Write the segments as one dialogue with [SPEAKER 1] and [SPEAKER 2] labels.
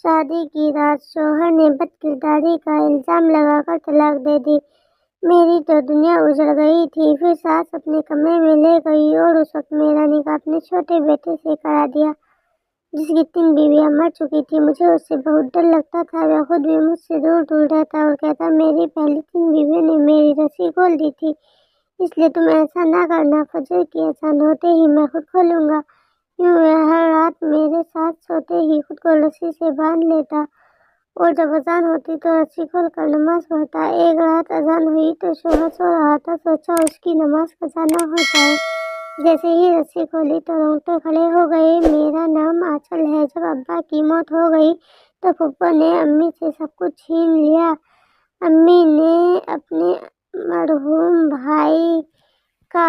[SPEAKER 1] شادی کی رات شوہر نے بد کرداری کا الزام لگا کر طلاق دے دی۔ میری تو دنیا اجڑ گئی تھی۔ پھر ساس اپنے کمرے میں لے گئی اور اس وقت میرا نکاح اپنے چھوٹے بیٹے سے کرا دیا، جس کی 3 بیویاں مر چکی تھیں۔ مجھے اس سے بہت ڈر لگتا تھا۔ وہ خود بھی مجھ سے دور دور رہتا اور کہتا، میری پہلی 3 بیویوں نے میری رسی کھول دی تھی، اس لیے تم ایسا نہ کرنا، فجر کی اذان ہوتے ہی میں خود کھولوں گا۔ یوں وہ ہر رات میرے ساتھ سوتے ہی خود کو رسی سے باندھ لیتا اور جب اذان ہوتی تو رسی کھول کر نماز پڑھتا۔ ایک رات اذان ہوئی تو شوہر سو رہا تھا، سوچا اس کی نماز قضا نہ ہو جائے۔ جیسے ہی رسی کھولی تو رونگٹے کھڑے ہو گئے۔ میرا نام آنچل ہے۔ جب ابا کی موت ہو گئی تو پھپھو نے امی سے سب کچھ چھین لیا۔ امی نے اپنے مرحوم بھائی کا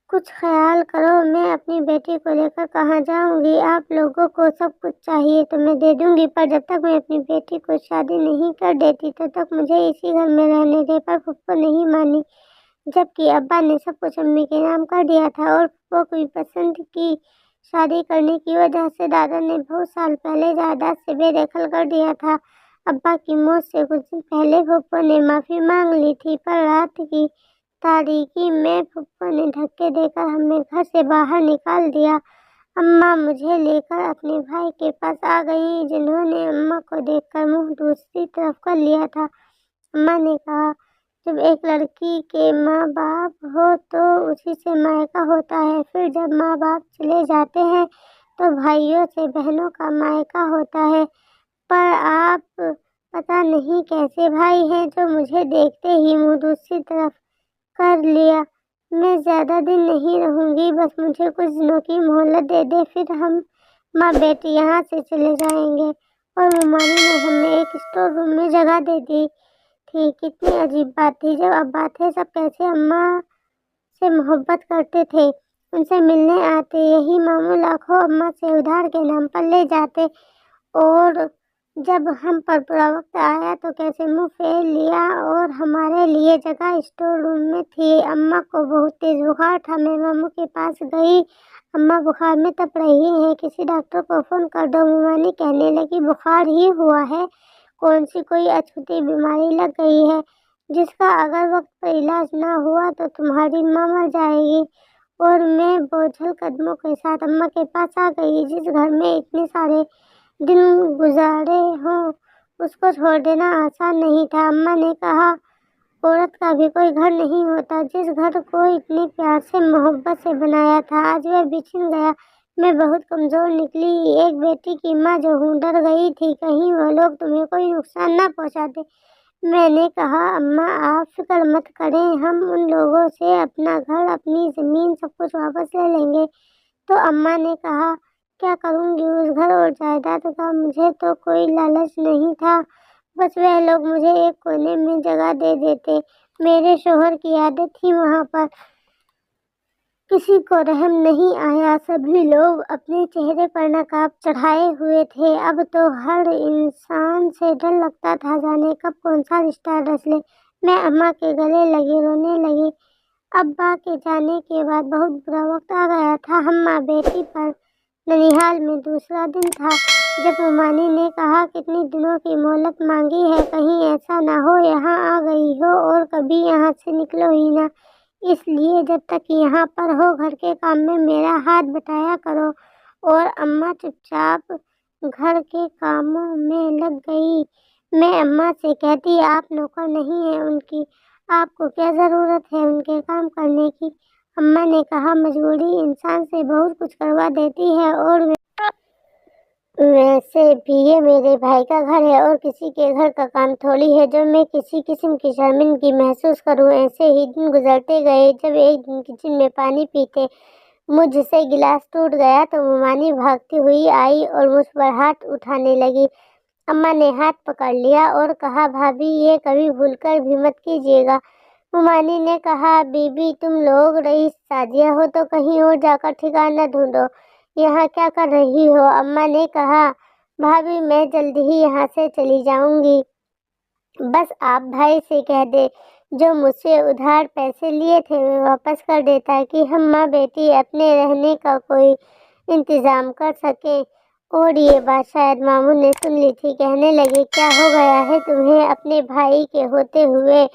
[SPEAKER 1] کچھ خیال کرو، میں اپنی بیٹی کو لے کر کہاں جاؤں گی؟ آپ لوگوں کو سب کچھ چاہیے تو میں دے دوں گی، پر جب تک میں اپنی بیٹی کو شادی نہیں کر دیتی تب تک مجھے اسی گھر میں رہنے دے۔ پر پھپھو نہیں مانی، جبکہ ابا نے سب کچھ امی کے نام کر دیا تھا اور پھپھو کی پسند کی شادی کرنے کی وجہ سے دادا نے بہت سال پہلے جائیداد سے بے دخل کر دیا تھا۔ ابا کی موت سے کچھ دن پہلے پھپھو نے معافی مانگ لی تھی، پر رات کی تاریکی میں پھپھو نے دھکے دے کر ہمیں گھر سے باہر نکال دیا۔ اماں مجھے لے کر اپنے بھائی کے پاس آ گئیں، جنہوں نے اماں کو دیکھ کر منہ دوسری طرف کر لیا تھا۔ اماں نے کہا، جب ایک لڑکی کے ماں باپ ہو تو اسی سے مائکا ہوتا ہے، پھر جب ماں باپ چلے جاتے ہیں تو بھائیوں سے بہنوں کا مائکا ہوتا ہے۔ پر آپ پتہ نہیں کیسے بھائی ہیں جو مجھے دیکھتے ہی منہ دوسری طرف کر لیا۔ میں زیادہ دن نہیں رہوں گی، بس مجھے کچھ دنوں کی مہلت دے دے، پھر ہم ماں بیٹی یہاں سے چلے جائیں گے۔ اور ممانی نے ہمیں ایک اسٹور روم میں جگہ دے دی تھی۔ کتنی عجیب بات تھی، جب ابا تھے سب کیسے اماں سے محبت کرتے تھے، ان سے ملنے آتے، یہی ماموں لاکھوں اماں سے ادھار کے نام پر لے جاتے، اور جب ہم پر برا وقت آیا تو کیسے منہ پھیر لیا۔ اور ہمارے لیے جگہ اسٹور روم میں تھی۔ اماں کو بہت تیز بخار تھا، میں ماموں کے پاس گئی، اماں بخار میں تپ رہی ہیں، کسی ڈاکٹر کو فون کر دو۔ ممانی کہنے لگی، بخار ہی ہوا ہے، کون سی کوئی اچھوتی بیماری لگ گئی ہے جس کا اگر وقت پر علاج نہ ہوا تو تمہاری ماں مر جائے گی۔ اور میں بوجھل قدموں کے ساتھ اماں کے پاس آ گئی۔ جس گھر میں اتنے سارے دن گزارے ہوں اس کو چھوڑ دینا آسان نہیں تھا۔ اماں نے کہا، عورت کا بھی کوئی گھر نہیں ہوتا، جس گھر کو اتنے پیار سے محبت سے بنایا تھا آج وہ بچھڑ گیا۔ میں بہت کمزور نکلی، ایک بیٹی کی ماں جو ہوں، ڈر گئی تھی کہیں وہ لوگ تمہیں کوئی نقصان نہ پہنچا دیں۔ میں نے کہا، اماں آپ فکر مت کریں، ہم ان لوگوں سے اپنا گھر، اپنی زمین سب کچھ واپس لے لیں گے۔ تو اماں نے کہا، کیا کروں گی اس گھر اور جائیداد کا؟ مجھے تو کوئی لالچ نہیں تھا، بس وہ لوگ مجھے ایک کونے میں جگہ دے دیتے۔ میرے شوہر کی عادت تھی وہاں پر کسی کو رحم نہیں آیا، سبھی لوگ اپنے چہرے پر نقاب چڑھائے ہوئے تھے۔ اب تو ہر انسان سے ڈر لگتا تھا، جانے کب کون سا رشتہ ڈس لے۔ میں اماں کے گلے لگی، رونے لگی۔ ابا کے جانے کے بعد بہت برا وقت آ گیا تھا۔ ہم ماں بیٹی پر ننیہال میں دوسرا دن تھا جب ممانی نے کہا، کتنے دنوں کی مہلت مانگی ہے، کہیں ایسا نہ ہو یہاں آ گئی ہو اور کبھی یہاں سے نکلو ہی نہ، اس لیے جب تک یہاں پر ہو گھر کے کام میں میرا ہاتھ بٹایا کرو۔ اور اماں چپ چاپ گھر کے کاموں میں لگ گئی۔ میں اماں سے کہتی، آپ نوکر نہیں ہیں ان کی، آپ کو کیا ضرورت ہے ان کے کام کرنے کی؟ اماں نے کہا، مجبوری انسان سے بہت کچھ کروا دیتی ہے، اور ویسے بھی یہ میرے بھائی کا گھر ہے اور کسی کے گھر کا کام تھوڑی ہے جو میں کسی قسم کی شرمندگی محسوس کروں۔ ایسے ہی دن گزرتے گئے۔ جب ایک دن کچن میں پانی پیتے مجھ سے گلاس ٹوٹ گیا تو ممانی بھاگتی ہوئی آئی اور مجھ پر ہاتھ اٹھانے لگی۔ اماں نے ہاتھ پکڑ لیا اور کہا، بھابھی یہ کبھی بھول کر بھی مت کیجیے گا۔ ممانی نے کہا، بی بی تم لوگ رئیس شادیہ ہو تو کہیں اور جا کر ٹھکانہ ڈھونڈو، یہاں کیا کر رہی ہو؟ اماں نے کہا، بھابھی میں جلد ہی یہاں سے چلی جاؤں گی، بس آپ بھائی سے کہہ دیں جو مجھ سے ادھار پیسے لیے تھے وہ واپس کر دے، تاکہ ہم ماں بیٹی اپنے رہنے کا کوئی इंतजाम कर सके। और ये बात शायद मामू ने सुन ली थी। कहने लगे, क्या हो गया है तुम्हें? अपने भाई के होते हुए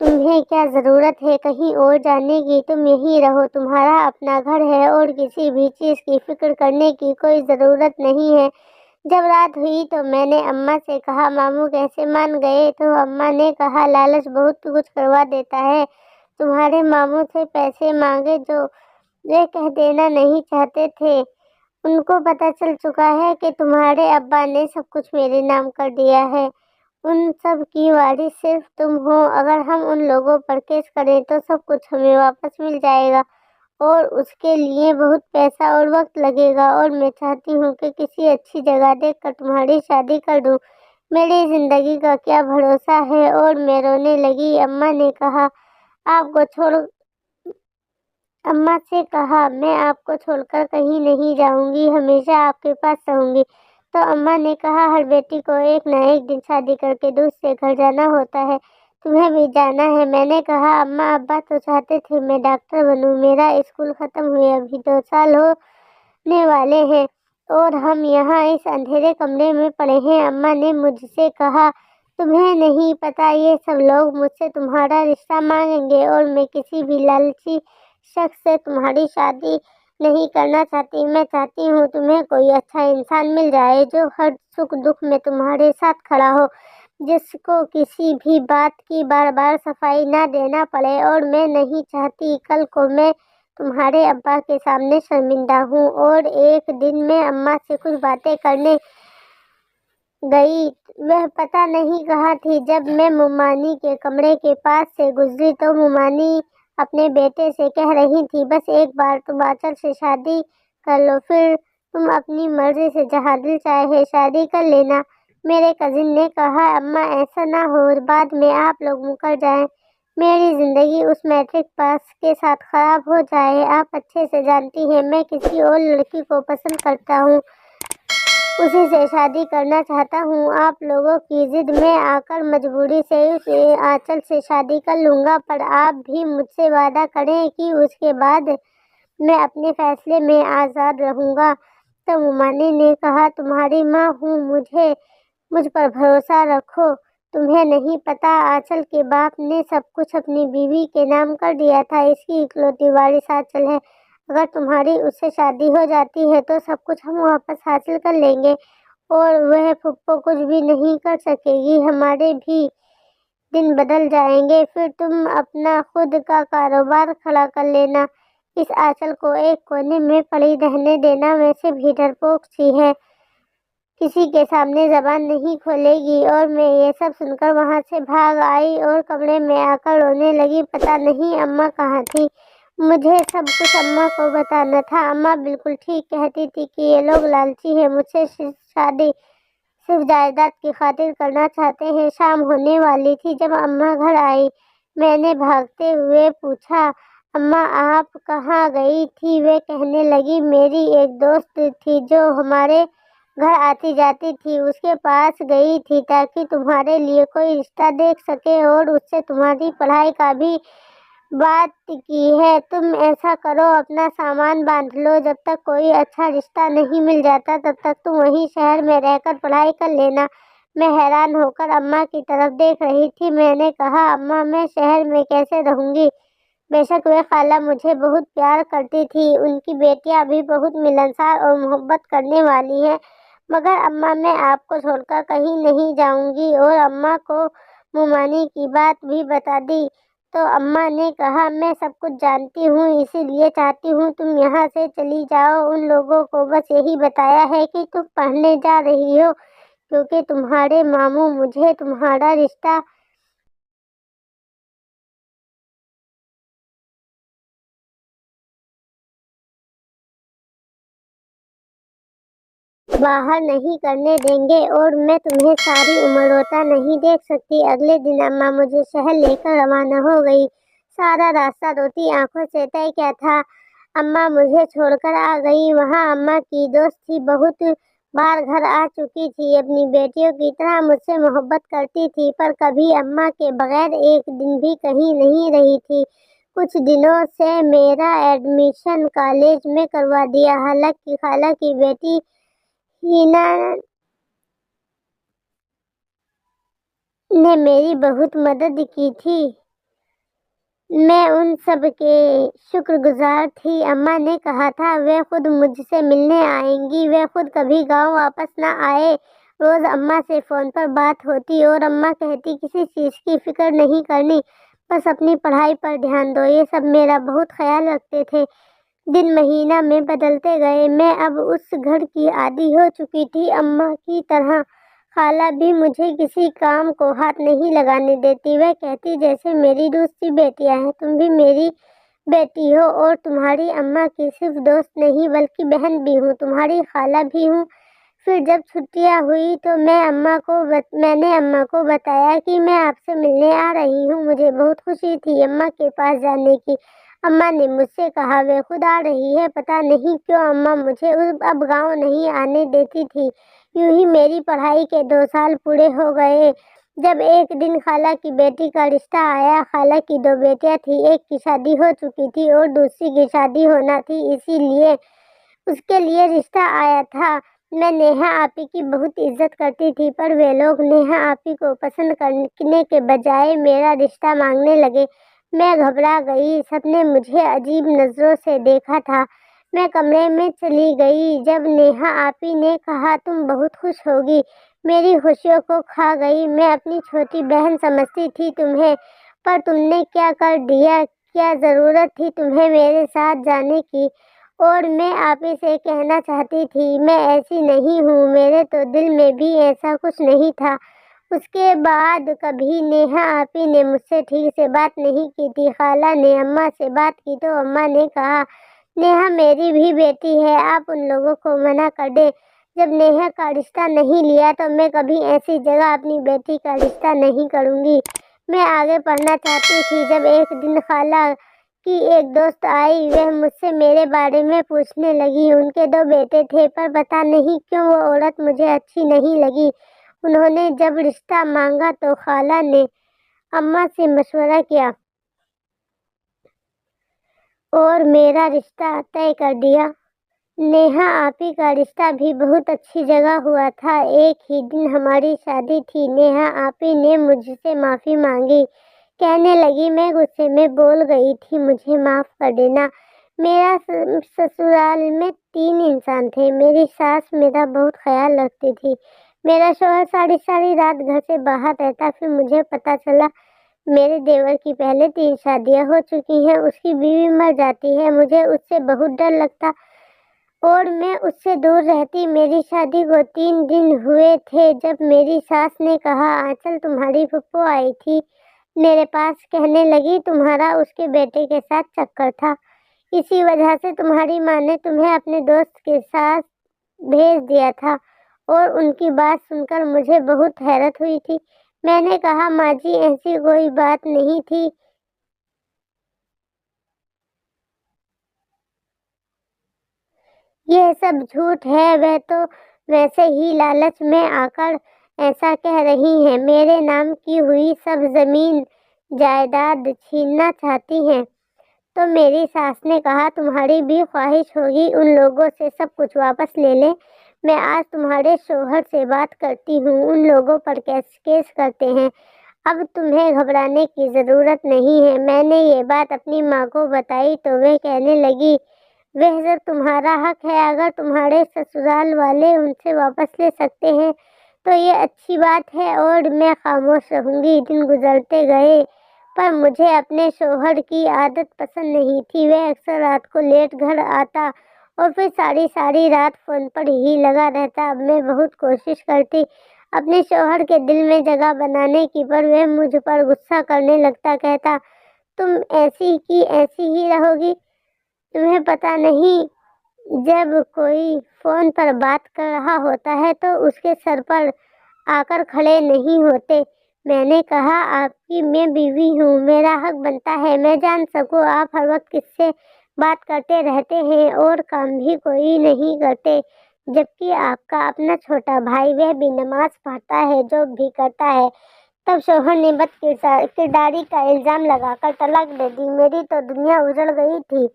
[SPEAKER 1] तुम्हें क्या जरूरत है कहीं और जाने की? तुम यहीं रहो, तुम्हारा अपना घर है और किसी भी चीज की फिक्र करने की कोई जरूरत नहीं है। जब रात हुई तो मैंने अम्मा से कहा, मामू कैसे मान गए? तो अम्मा ने कहा, लालच बहुत कुछ करवा देता है। तुम्हारे मामू से पैसे मांगे जो वे कह देना नहीं चाहते थे। उनको पता चल चुका है कि तुम्हारे अब्बा ने सब कुछ मेरे नाम कर दिया है। उन सब की वारिस सिर्फ तुम हो। अगर हम उन लोगों पर केस करें तो सब कुछ हमें वापस मिल जाएगा और उसके लिए बहुत पैसा और वक्त लगेगा। और मैं चाहती हूँ कि किसी अच्छी जगह देखकर तुम्हारी शादी कर दूँ। मेरी जिंदगी का क्या भरोसा है? और मैं रोने लगी। आपको छोड़ अम्मा से कहा, मैं आपको छोड़कर कहीं नहीं जाऊंगी, हमेशा आपके पास रहूंगी। तो अम्मा ने कहा, हर बेटी को एक न एक दिन शादी करके दूसरे घर जाना होता है, तुम्हें भी जाना है। मैंने कहा, अम्मा अब्बा तो चाहते थे मैं डॉक्टर बनूं। मेरा स्कूल खत्म हुए अभी 2 साल होने वाले हैं और हम यहाँ इस अंधेरे कमरे में पड़े हैं। अम्मा ने मुझसे कहा, तुम्हें नहीं पता ये सब लोग मुझसे तुम्हारा रिश्ता मांगेंगे और मैं किसी भी लालची शख्स से तुम्हारी शादी नहीं करना चाहती। मैं चाहती हूँ तुम्हें कोई अच्छा इंसान मिल जाए जो हर सुख दुख में तुम्हारे साथ खड़ा हो, जिसको किसी भी बात की बार बार सफाई ना देना पड़े। और मैं नहीं चाहती कल को मैं तुम्हारे अब्बा के सामने शर्मिंदा हूँ। और एक दिन मैं अम्मा से कुछ बातें करने गई, वह पता नहीं कहाँ थी। जब मैं मुमानी के कमरे के पास से गुजरी तो मुमानी अपने बेटे से कह रही थी, बस एक बार तुम आंचल से शादी कर लो, फिर तुम अपनी मर्जी से जहाँ दिल चाहे शादी कर लेना। मेरे कजिन ने कहा, अम्मा ऐसा ना हो, बाद में आप लोग मुकर जाएं, मेरी जिंदगी उस मैट्रिक पास के साथ खराब हो जाए। आप अच्छे से जानती हैं मैं किसी और लड़की को पसंद करता हूँ, उसी से शादी करना चाहता हूँ। आप लोगों की जिद में आकर मजबूरी से उसे आंचल से शादी कर लूँगा, पर आप भी मुझसे वादा करें कि उसके बाद मैं अपने फैसले में आज़ाद रहूँगा। तो मुमानी ने कहा, तुम्हारी माँ हूँ, मुझ पर भरोसा रखो। तुम्हें नहीं पता, आंचल के बाप ने सब कुछ अपनी बीवी के नाम कर दिया था, इसकी इकलौती वारिस आंचल है। अगर तुम्हारी उससे शादी हो जाती है तो सब कुछ हम वापस हासिल कर लेंगे और वह फुप्पो कुछ भी नहीं कर सकेगी। हमारे भी दिन बदल जाएंगे, फिर तुम अपना खुद का कारोबार खड़ा कर लेना। इस आंचल को एक कोने में पड़ी रहने देना। वैसे भी डरपोक सी है, किसी के सामने जबान नहीं खोलेगी। और मैं ये सब सुनकर वहां से भाग आई और कमरे में आकर रोने लगी। पता नहीं अम्मा कहाँ थी, मुझे सब कुछ अम्मा को बताना था। अम्मा बिल्कुल ठीक कहती थी कि ये लोग लालची हैं, मुझसे शादी सिर्फ जायदाद की खातिर करना चाहते हैं। शाम होने वाली थी जब अम्मा घर आई। मैंने भागते हुए पूछा, अम्मा आप कहाँ गई थी? वे कहने लगी, मेरी एक दोस्त थी जो हमारे घर आती जाती थी, उसके पास गई थी ताकि तुम्हारे लिए कोई रिश्ता देख सके और उससे तुम्हारी पढ़ाई का भी बात की है। तुम ऐसा करो, अपना सामान बांध लो, जब तक कोई अच्छा रिश्ता नहीं मिल जाता तब तक तुम वहीं शहर में रहकर पढ़ाई कर लेना। मैं हैरान होकर अम्मा की तरफ देख रही थी। मैंने कहा, अम्मा मैं शहर में कैसे रहूंगी? बेशक वे खाला मुझे बहुत प्यार करती थी, उनकी बेटियां भी बहुत मिलनसार और मोहब्बत करने वाली हैं, मगर अम्मा मैं आपको छोड़कर कहीं नहीं जाऊंगी। और अम्मा को मुमानी की बात भी बता दी। तो अम्मा ने कहा, मैं सब कुछ जानती हूँ, इसीलिए चाहती हूँ तुम यहाँ से चली जाओ। उन लोगों को बस यही बताया है कि तुम पढ़ने जा रही हो, क्योंकि तुम्हारे मामू मुझे तुम्हारा रिश्ता बाहर नहीं करने देंगे और मैं तुम्हें सारी उम्र रोता नहीं देख सकती। अगले दिन अम्मा मुझे शहर लेकर रवाना हो गई। सारा रास्ता रोती आंखों से तय क्या था। अम्मा मुझे छोड़कर आ गई। वहाँ अम्मा की दोस्त थी, बहुत बार घर आ चुकी थी, अपनी बेटियों की तरह मुझसे मोहब्बत करती थी, पर कभी अम्मा के बगैर एक दिन भी कहीं नहीं रही थी। کچھ دنوں سے میرا ایڈمیشن کالج میں کروا دیا۔ حالانکہ خالہ کی بیٹی ہینا نے میری بہت مدد کی تھی، میں ان سب کے شکر گزار تھی۔ اماں نے کہا تھا وہ خود مجھ سے ملنے آئیں گی، وہ خود کبھی گاؤں واپس نہ آئے۔ روز اماں سے فون پر بات ہوتی اور اماں کہتی کسی چیز کی فکر نہیں کرنی، بس اپنی پڑھائی پر دھیان دو۔ یہ سب میرا بہت خیال رکھتے تھے۔ دن مہینہ میں بدلتے گئے، میں اب اس گھر کی عادی ہو چکی تھی۔ اماں کی طرح خالہ بھی مجھے کسی کام کو ہاتھ نہیں لگانے دیتی، وہ کہتی جیسے میری دوسری بیٹیاں ہیں، تم بھی میری بیٹی ہو اور تمہاری اماں کی صرف دوست نہیں بلکہ بہن بھی ہوں، تمہاری خالہ بھی ہوں۔ پھر جب چھٹیاں ہوئی تو میں نے اماں کو بتایا کہ میں آپ سے ملنے آ رہی ہوں۔ مجھے بہت خوشی تھی اماں کے پاس جانے کی۔ اماں نے مجھ سے کہا وہ خود آ رہی ہے۔ پتہ نہیں کیوں اماں مجھے اب گاؤں نہیں آنے دیتی تھی۔ یوں ہی میری پڑھائی کے 2 سال پورے ہو گئے جب ایک دن خالہ کی بیٹی کا رشتہ آیا۔ خالہ کی 2 بیٹیاں تھیں، ایک کی شادی ہو چکی تھی اور دوسری کی شادی ہونا تھی، اسی لیے اس کے لیے رشتہ آیا تھا۔ میں نیہا آپی کی بہت عزت کرتی تھی، پر وہ لوگ نیہا آپی کو پسند کرنے کے بجائے میرا رشتہ مانگنے لگے۔ میں گھبرا گئی، سب نے مجھے عجیب نظروں سے دیکھا تھا۔ میں کمرے میں چلی گئی۔ جب نیہا آپی نے کہا تم بہت خوش ہوگی، میری خوشیوں کو کھا گئی۔ میں اپنی چھوٹی بہن سمجھتی تھی تمہیں، پر تم نے کیا کر دیا، کیا ضرورت تھی تمہیں میرے ساتھ جانے کی؟ اور میں آپی سے کہنا چاہتی تھی میں ایسی نہیں ہوں، میرے تو دل میں بھی ایسا کچھ نہیں تھا۔ اس کے بعد کبھی نیہا آپی نے مجھ سے ٹھیک سے بات نہیں کی تھی۔ خالہ نے اماں سے بات کی تو اماں نے کہا نیہا میری بھی بیٹی ہے، آپ ان لوگوں کو منع کر دیں۔ جب نیہا کا رشتہ نہیں لیا تو میں کبھی ایسی جگہ اپنی بیٹی کا رشتہ نہیں کروں گی۔ میں آگے پڑھنا چاہتی تھی جب ایک دن خالہ کی ایک دوست آئی، وہ مجھ سے میرے بارے میں پوچھنے لگی۔ ان کے 2 بیٹے تھے، پر پتہ نہیں کیوں وہ عورت مجھے اچھی نہیں لگی۔ انہوں نے جب رشتہ مانگا تو خالہ نے اماں سے مشورہ کیا اور میرا رشتہ طے کر دیا۔ نیہا آپی کا رشتہ بھی بہت اچھی جگہ ہوا تھا۔ ایک ہی دن ہماری شادی تھی۔ نیہا آپی نے مجھ سے معافی مانگی، کہنے لگی میں غصے میں بول گئی تھی، مجھے معاف کر دینا۔ میرا سسرال میں 3 انسان تھے۔ میری ساس میرا بہت خیال رکھتی تھی، میرا شوہر ساری رات گھر سے باہر رہتا۔ پھر مجھے پتہ چلا میرے دیور کی پہلے 3 شادیاں ہو چکی ہیں، اس کی بیوی مر جاتی ہے۔ مجھے اس سے بہت ڈر لگتا اور میں اس سے دور رہتی۔ میری شادی کو 3 دن ہوئے تھے جب میری ساس نے کہا آنچل تمہاری پھپھو آئی تھی میرے پاس، کہنے لگی تمہارا اس کے بیٹے کے ساتھ چکر تھا، اسی وجہ سے تمہاری ماں نے تمہیں اپنے دوست کے ساتھ بھیج دیا تھا۔ اور ان کی بات سن کر مجھے بہت حیرت ہوئی تھی۔ میں نے کہا ماں جی ایسی کوئی بات نہیں تھی، یہ سب جھوٹ ہے، وہ تو ویسے ہی لالچ میں آ کر ایسا کہہ رہی ہیں، میرے نام کی ہوئی سب زمین جائیداد چھیننا چاہتی ہیں۔ تو میری ساس نے کہا تمہاری بھی خواہش ہوگی ان لوگوں سے سب کچھ واپس لے لیں۔ میں آج تمہارے شوہر سے بات کرتی ہوں، ان لوگوں پر کیس کرتے ہیں، اب تمہیں گھبرانے کی ضرورت نہیں ہے۔ میں نے یہ بات اپنی ماں کو بتائی تو وہ کہنے لگی وہ تمہارا حق ہے، اگر تمہارے سسرال والے ان سے واپس لے سکتے ہیں تو یہ اچھی بات ہے اور میں خاموش رہوں گی۔ دن گزرتے گئے پر مجھے اپنے شوہر کی عادت پسند نہیں تھی، وہ اکثر رات کو لیٹ گھر آتا اور پھر ساری رات فون پر ہی لگا رہتا۔ اب میں بہت کوشش کرتی اپنے شوہر کے دل میں جگہ بنانے کی، پر وہ مجھ پر غصہ کرنے لگتا، کہتا تم ایسی کی ایسی ہی رہو گی، تمہیں پتہ نہیں جب کوئی فون پر بات کر رہا ہوتا ہے تو اس کے سر پر آ کر کھڑے نہیں ہوتے۔ میں نے کہا آپ کی میں بیوی ہوں، میرا حق بنتا ہے میں جان سکوں آپ ہر وقت کس سے بات کرتے رہتے ہیں اور کام بھی کوئی نہیں کرتے، جبکہ آپ کا اپنا چھوٹا بھائی وہ بھی نماز پڑھتا ہے، جاب بھی کرتا ہے، तब शौहर ने बद किरदारी का इल्जाम लगाकर तलाक दे दी। मेरी तो दुनिया उजड़ गई थी।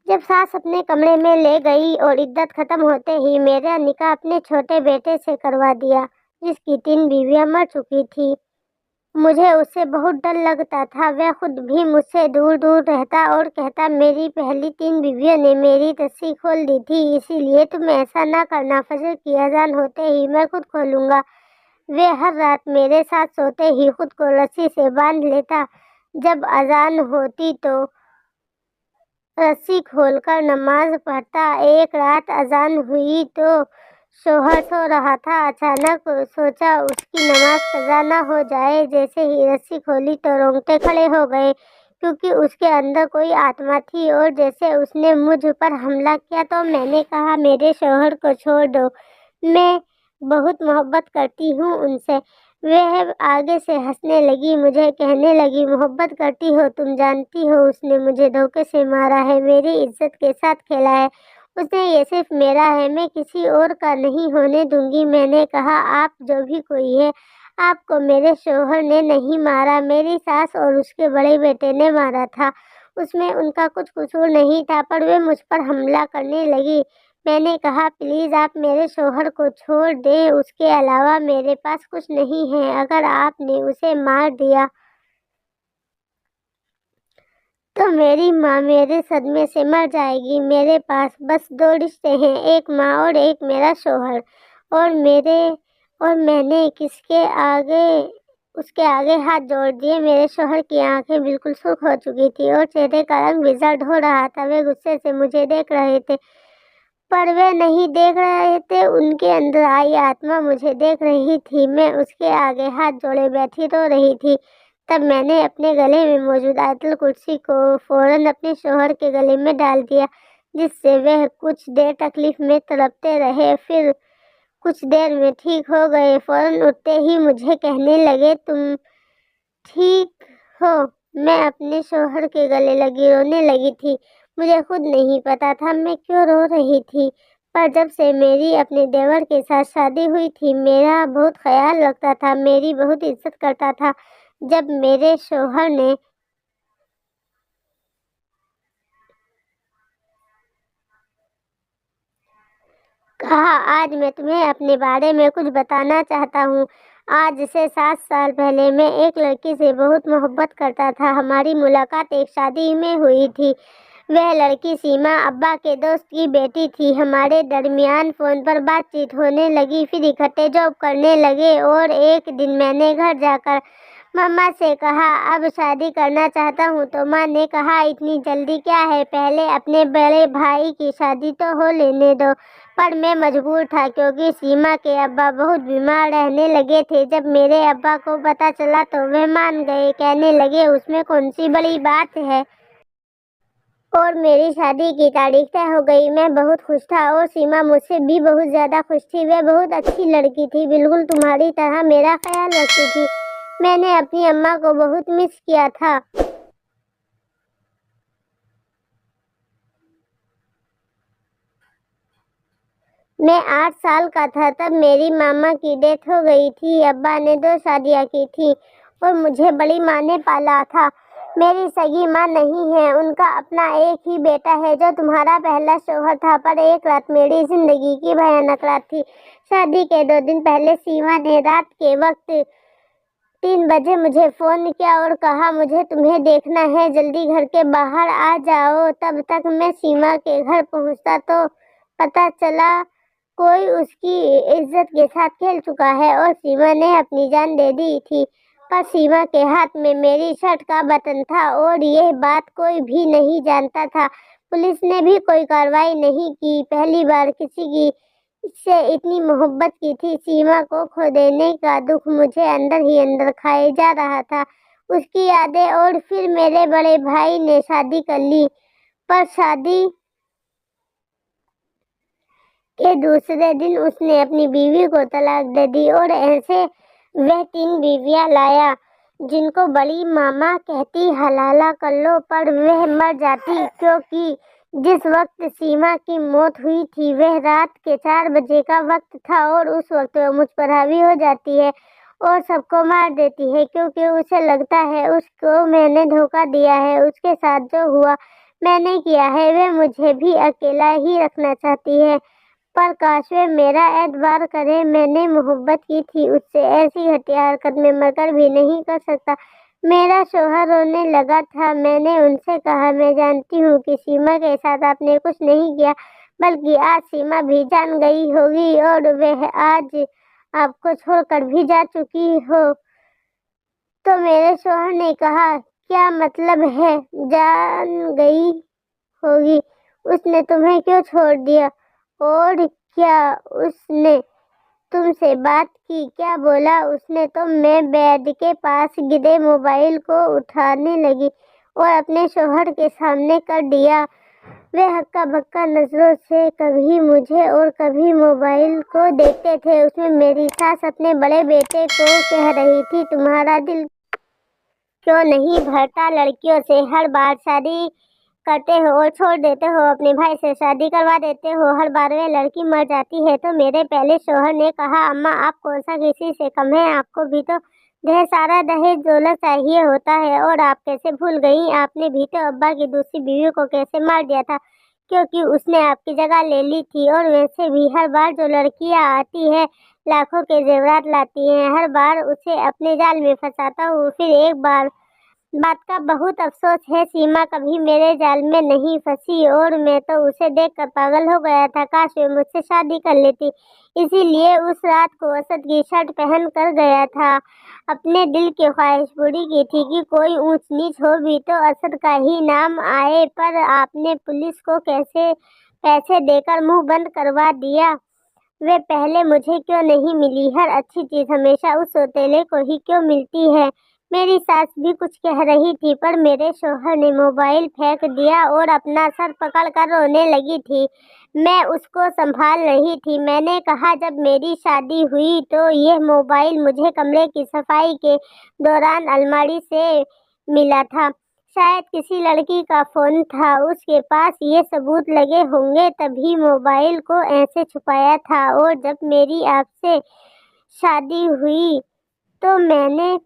[SPEAKER 1] जब सास अपने कमरे में ले गई और इद्दत खत्म होते ही मेरा निकाह अपने छोटे बेटे से करवा दिया, जिसकी 3 बीवियां मर चुकी थी। मुझे उससे बहुत डर लगता था। वह खुद भी मुझसे दूर दूर रहता और कहता, मेरी पहली 3 बीवियों ने मेरी रस्सी खोल दी थी, इसीलिए तुम ऐसा ना करना। फजर की अजान होते ही मैं खुद खोलूंगा। वे हर रात मेरे साथ सोते ही खुद को रस्सी से बांध लेता। जब अजान होती तो रस्सी खोलकर नमाज पढ़ता। एक रात अजान हुई तो शौहर सो रहा था। अचानक सोचा उसकी नमाज कज़ा न हो जाए। जैसे ही रस्सी खोली तो रोंगटे खड़े हो गए, क्योंकि उसके अंदर कोई आत्मा थी और जैसे उसने मुझ पर हमला किया। तो मैंने कहा, मेरे शौहर को छोड़ दो, मैं बहुत मोहब्बत करती हूँ उनसे। वह आगे से हंसने लगी, मुझे कहने लगी, मोहब्बत करती हो? तुम जानती हो उसने मुझे धोखे से मारा है, मेरी इज्जत के साथ खेला है। उसने ये सिर्फ मेरा है, मैं किसी और का नहीं होने दूंगी। मैंने कहा, आप जो भी कोई है, आपको मेरे शौहर ने नहीं मारा, मेरी सास और उसके बड़े बेटे ने मारा था। उसमें उनका कुछ कसूर नहीं था, पर वे मुझ पर हमला करने लगी। मैंने कहा, प्लीज आप मेरे शौहर को छोड़ दें, उसके अलावा मेरे पास कुछ नहीं है। अगर आपने उसे मार दिया तो मेरी माँ मेरे सदमे से मर जाएगी। मेरे पास बस 2 रिश्ते हैं, एक माँ और एक मेरा शौहर। और मैंने उसके आगे हाथ जोड़ दिए। मेरे शौहर की आंखें बिल्कुल सुर्ख हो चुकी थी और चेहरे का रंग भी जर्द हो रहा था। वे गुस्से से मुझे देख रहे थे, पर वे नहीं देख रहे थे, उनके अंदर आई आत्मा मुझे देख रही थी। मैं उसके आगे हाथ जोड़े बैठी रो रही थी। तब मैंने अपने गले में मौजूद आयतुल कुर्सी को फौरन अपने शौहर के गले में डाल दिया, जिससे वह कुछ देर तकलीफ में तड़पते रहे, फिर कुछ देर में ठीक हो गए। फौरन उठते ही मुझे कहने लगे, तुम ठीक हो? मैं अपने शौहर के गले लगी रोने लगी थी। मुझे खुद नहीं पता था मैं क्यों रो रही थी, पर जब से मेरी अपने देवर के साथ शादी हुई थी, मेरा बहुत ख्याल रखता था, मेरी बहुत इज्जत करता था। जब मेरे शौहर ने कहा, आज मैं तुम्हें अपने बारे में कुछ बताना चाहता हूँ। आज से 7 साल पहले मैं एक लड़की से बहुत मोहब्बत करता था। हमारी मुलाकात एक शादी में हुई थी। वह लड़की सीमा अब्बा के दोस्त की बेटी थी। हमारे दरमियान फ़ोन पर बातचीत होने लगी, फिर इकट्ठे जॉब करने लगे। और एक दिन मैंने घर जाकर मम्मा से कहा, अब शादी करना चाहता हूँ। तो माँ ने कहा, इतनी जल्दी क्या है, पहले अपने बड़े भाई की शादी तो हो लेने दो। पर मैं मजबूर था, क्योंकि सीमा के अब्बा बहुत बीमार रहने लगे थे। जब मेरे अब्बा को पता चला तो वे मान गए, कहने लगे, उसमें कौन सी बड़ी बात है। और मेरी शादी की तारीख तय हो गई। मैं बहुत खुश था और सीमा मुझसे भी बहुत ज़्यादा खुश थी। वह बहुत अच्छी लड़की थी, बिल्कुल तुम्हारी तरह मेरा ख्याल रखती थी। मैंने अपनी अम्मा को बहुत मिस किया था। मैं 8 साल का था तब मेरी मामा की डेथ हो गई थी। अब्बा ने 2 शादियां की थी और मुझे बड़ी माँ ने पाला था। मेरी सगी माँ नहीं है, उनका अपना एक ही बेटा है जो तुम्हारा पहला शौहर था। पर एक रात मेरी जिंदगी की भयानक रात थी। शादी के 2 दिन पहले सीमा ने रात के वक्त 3 बजे मुझे फोन किया और कहा, मुझे तुम्हें देखना है, जल्दी घर के बाहर आ जाओ। तब तक मैं सीमा के घर पहुंचता तो पता चला कोई उसकी इज्जत के साथ खेल चुका है और सीमा ने अपनी जान दे दी थी। पर सीमा के हाथ में मेरी शर्ट का बटन था और यह बात कोई भी नहीं जानता था। पुलिस ने भी कोई कार्रवाई नहीं की। पहली बार किसी की से इतनी मोहब्बत की थी। सीमा को खो देने का दुख मुझे अंदर ही अंदर खाए जा रहा था। उसकी यादें। और फिर मेरे बड़े भाई ने शादी कर ली, पर शादी के दूसरे दिन उसने अपनी बीवी को तलाक दे दी और ऐसे वह 3 बीवियां लाया, जिनको बड़ी मामा कहती, हलाला कर लो। पर वह मर जाती, क्योंकि जिस वक्त सीमा की मौत हुई थी वह रात के 4 बजे का वक्त था और उस वक्त वह मुझ पर हावी हो जाती है और सबको मार देती है, क्योंकि उसे लगता है उसको मैंने धोखा दिया है। उसके साथ जो हुआ मैंने किया है, वह मुझे भी अकेला ही रखना चाहती है, पर काश वे मेरा एतबार करे। मैंने मोहब्बत की थी उससे, ऐसी घटिया हरकत में मरकर भी नहीं कर सकता। मेरा शौहर रोने लगा था। मैंने उनसे कहा, मैं जानती हूँ कि सीमा के साथ आपने कुछ नहीं किया, बल्कि आज सीमा भी जान गई होगी और वह आज आपको छोड़कर भी जा चुकी हो। तो मेरे शौहर ने कहा, क्या मतलब है जान गई होगी? उसने तुम्हें क्यों छोड़ दिया? और क्या उसने तुमसे बात की? क्या बोला उसने? तो मैं बेड के पास गिरे मोबाइल को उठाने लगी और अपने शौहर के सामने कर दिया। वे हक्का बक्का नजरों से कभी मुझे और कभी मोबाइल को देखते थे। उसमें मेरी सास अपने बड़े बेटे को कह रही थी, तुम्हारा दिल क्यों नहीं भरता? लड़कियों से हर बार शादी करते हो और छोड़ देते हो, अपने भाई से शादी करवा देते हो, हर बार वे लड़की मर जाती है। तो मेरे पहले शौहर ने कहा, अम्मा आप कौन सा किसी से कम है? आपको भी तो ढेर सारा दहेज दौलत चाहिए होता है, और आप कैसे भूल गई? आपने भी तो अब्बा की दूसरी बीवी को कैसे मार दिया था, क्योंकि उसने आपकी जगह ले ली थी। और वैसे भी हर बार जो लड़कियां आती है लाखों के जेवरात लाती हैं, हर बार उसे अपने जाल में फंसाता हूँ। फिर एक बात का बहुत अफसोस है, सीमा कभी मेरे जाल में नहीं फंसी, और मैं तो उसे देखकर पागल हो गया था। काश वे मुझसे शादी कर लेती। इसीलिए उस रात को असद की शर्ट पहन कर गया था। अपने दिल की ख्वाहिश पूरी की थी कि कोई ऊंच नीच हो भी तो असद का ही नाम आए। पर आपने पुलिस को कैसे पैसे देकर मुंह बंद करवा दिया? वे पहले मुझे क्यों नहीं मिली? हर अच्छी चीज हमेशा उस सौतेले को ही क्यों मिलती है? मेरी सास भी कुछ कह रही थी, पर मेरे शौहर ने मोबाइल फेंक दिया और अपना सर पकड़कर रोने लगी थी। मैं उसको संभाल रही थी। मैंने कहा, जब मेरी शादी हुई तो यह मोबाइल मुझे कमरे की सफाई के दौरान अलमारी से मिला था। शायद किसी लड़की का फोन था, उसके पास ये सबूत लगे होंगे, तभी मोबाइल को ऐसे छुपाया था। और जब मेरी आपसे शादी हुई तो मैंने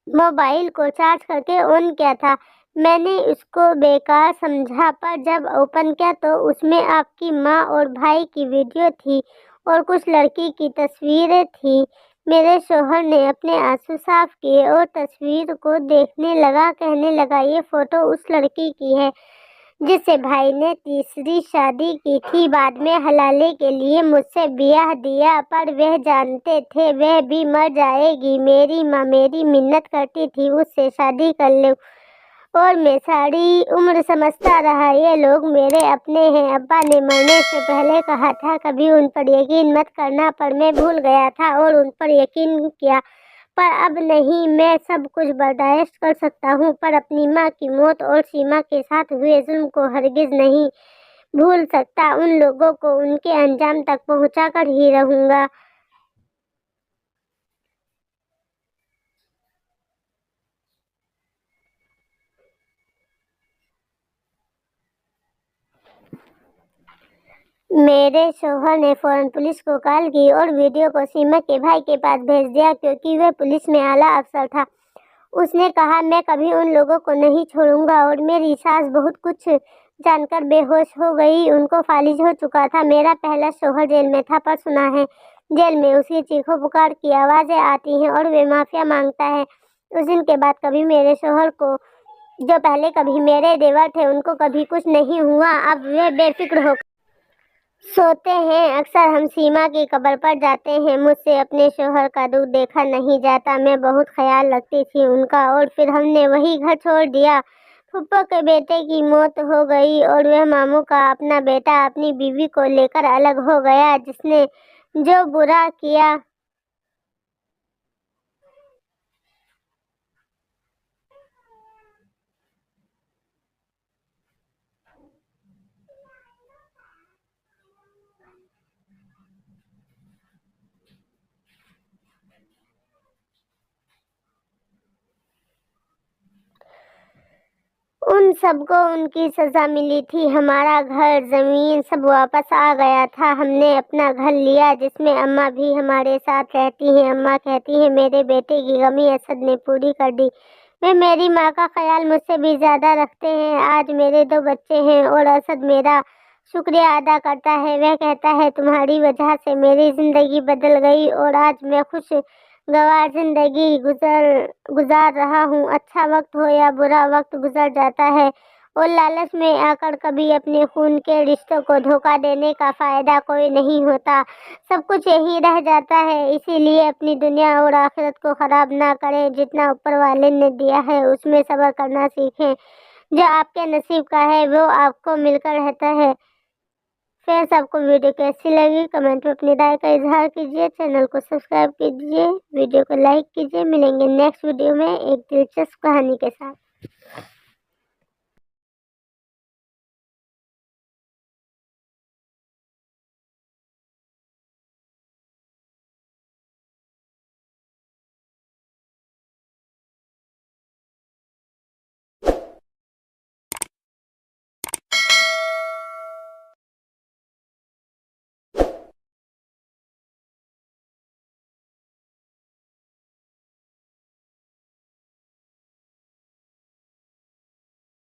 [SPEAKER 1] मोबाइल को चार्ज करके ऑन किया था। मैंने उसको बेकार समझा, पर जब ओपन किया तो उसमें आपकी माँ और भाई की वीडियो थी और कुछ लड़की की तस्वीरें थी। मेरे शौहर ने अपने आंसू साफ किए और तस्वीर को देखने लगा, कहने लगा, ये फोटो उस लड़की की है जिससे भाई ने तीसरी शादी की थी। बाद में हलाले के लिए मुझसे ब्याह दिया, पर वह जानते थे वह भी मर जाएगी। मेरी माँ मेरी मिन्नत करती थी उससे शादी कर लूं, और मैं सारी उम्र समझता रहा ये लोग मेरे अपने हैं। अब्बा ने मरने से पहले कहा था कभी उन पर यकीन मत करना, पर मैं भूल गया था और उन पर यकीन किया। पर अब नहीं, मैं सब कुछ बर्दाश्त कर सकता हूँ, पर अपनी माँ की मौत और सीमा के साथ हुए जुल्म को हरगिज नहीं भूल सकता। उन लोगों को उनके अंजाम तक पहुँचा कर ही रहूँगा। मेरे शौहर ने फौरन पुलिस को कॉल की और वीडियो को सीमा के भाई के पास भेज दिया, क्योंकि वह पुलिस में आला अफसर था। उसने कहा, मैं कभी उन लोगों को नहीं छोड़ूंगा। और मेरी सास बहुत कुछ जानकर बेहोश हो गई। उनको फालिज हो चुका था। मेरा पहला शौहर जेल में था, पर सुना है जेल में उसकी चीखों पुकार की आवाजें आती हैं और वे माफिया मांगता है। उस दिन के बाद कभी मेरे शौहर को, जो पहले कभी मेरे देवर थे, उनको कभी कुछ नहीं हुआ। अब वे बेफिक्र हो सोते हैं। अक्सर हम सीमा की कब्र पर जाते हैं। मुझसे अपने शौहर का दुख देखा नहीं जाता। मैं बहुत ख्याल रखती थी उनका, और फिर हमने वही घर छोड़ दिया। फूफा के बेटे की मौत हो गई और वह मामू का अपना बेटा अपनी बीवी को लेकर अलग हो गया। जिसने जो बुरा किया उन सबको उनकी सज़ा मिली थी। हमारा घर ज़मीन सब वापस आ गया था। हमने अपना घर लिया जिसमें अम्मा भी हमारे साथ रहती हैं। अम्मा कहती हैं मेरे बेटे की कमी असद ने पूरी कर दी। वे मेरी माँ का ख्याल मुझसे भी ज़्यादा रखते हैं। आज मेरे 2 बच्चे हैं और असद मेरा शुक्रिया अदा करता है। वह कहता है तुम्हारी वजह से मेरी ज़िंदगी बदल गई और आज मैं खुशगवार ज़िंदगी गुजार रहा हूँ। अच्छा वक्त हो या बुरा वक्त गुजर जाता है और लालच में आकर कभी अपने खून के रिश्तों को धोखा देने का फ़ायदा कोई नहीं होता। सब कुछ यही रह जाता है। इसीलिए अपनी दुनिया और आखिरत को ख़राब ना करें। जितना ऊपर वाले ने दिया है उसमें सब्र करना सीखें। जो आपके नसीब का है वो आपको मिलकर रहता है। फ्रेंड्स, आपको वीडियो कैसी लगी कमेंट में अपनी राय का इजहार कीजिए। चैनल को सब्सक्राइब कीजिए, वीडियो को लाइक कीजिए। मिलेंगे नेक्स्ट वीडियो में एक दिलचस्प कहानी के साथ।